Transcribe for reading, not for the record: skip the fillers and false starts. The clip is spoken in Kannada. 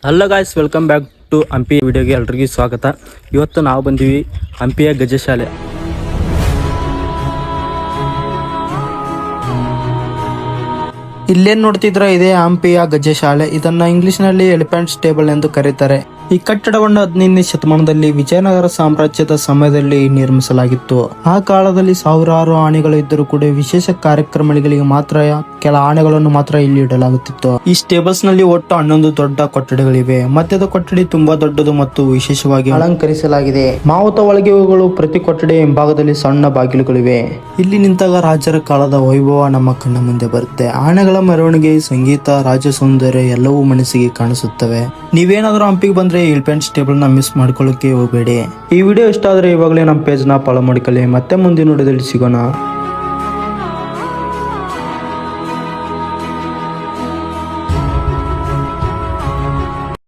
Hello guys, welcome back to Hampi ವಿಡಿಯೋಗೆ ಎಲ್ರಿಗೂ ಸ್ವಾಗತ. ಇವತ್ತು ನಾವು ಬಂದೀವಿ ಹಂಪಿಯ ಗಜಶಾಲೆ. ಇಲ್ಲೇನು ನೋಡ್ತಿದ್ರ ಇದೇ ಹಂಪಿಯ ಗಜಶಾಲೆ. ಇದನ್ನ ಇಂಗ್ಲಿಷ್ನಲ್ಲಿ ಎಲಿಫೆಂಟ್ ಸ್ಟೇಬಲ್ ಎಂದು ಕರೀತಾರೆ. ಈ ಕಟ್ಟಡವನ್ನು 15ನೇ ಶತಮಾನದಲ್ಲಿ ವಿಜಯನಗರ ಸಾಮ್ರಾಜ್ಯದ ಸಮಯದಲ್ಲಿ ನಿರ್ಮಿಸಲಾಗಿತ್ತು. ಆ ಕಾಲದಲ್ಲಿ ಸಾವಿರಾರು ಆನೆಗಳು ಇದ್ದರೂ ಕೂಡ ವಿಶೇಷ ಕಾರ್ಯಕ್ರಮಗಳಿಗೆ ಮಾತ್ರ ಕೆಲ ಆನೆಗಳನ್ನು ಮಾತ್ರ ಇಲ್ಲಿ ಇಡಲಾಗುತ್ತಿತ್ತು. ಈ ಸ್ಟೇಬಲ್ಸ್ ನಲ್ಲಿ ಒಟ್ಟು 11 ದೊಡ್ಡ ಕೊಠಡಿಗಳಿವೆ. ಮಧ್ಯದ ಕೊಠಡಿ ತುಂಬಾ ದೊಡ್ಡದು ಮತ್ತು ವಿಶೇಷವಾಗಿ ಅಲಂಕರಿಸಲಾಗಿದೆ. ಮಾವುತ ಒಳಗೆಗಳು ಪ್ರತಿ ಕೊಠಡಿಯ ಹಿಂಭಾಗದಲ್ಲಿ ಸಣ್ಣ ಬಾಗಿಲುಗಳಿವೆ. ಇಲ್ಲಿ ನಿಂತಾಗ ರಾಜರ ಕಾಲದ ವೈಭವ ನಮ್ಮ ಕಣ್ಣ ಮುಂದೆ ಬರುತ್ತೆ. ಆನೆಗಳ ಮೆರವಣಿಗೆ, ಸಂಗೀತ, ರಾಜ ಸೌಂದರ್ಯ ಎಲ್ಲವೂ ಮನಸ್ಸಿಗೆ ಕಾಣಿಸುತ್ತವೆ. ನೀವೇನಾದ್ರೂ ಹಂಪಿಗೆ ಬಂದ್ರೆ ಎಲಿಫೆಂಟ್ ಸ್ಟೇಬಲ್ ನ ಮಿಸ್ ಮಾಡ್ಕೊಳ್ಳೋಕೆ ಹೋಗಬೇಡಿ. ಈ ವಿಡಿಯೋ ಇಷ್ಟ ಆದ್ರೆ ಇವಾಗಲೇ ನಮ್ಮ ಪೇಜ್ ನ ಫಾಲೋ ಮಾಡಿಕೊಳ್ಳಿ. ಮತ್ತೆ ಮುಂದಿನ ವಿಡಿಯೋದಲ್ಲಿ ಸಿಗೋಣ.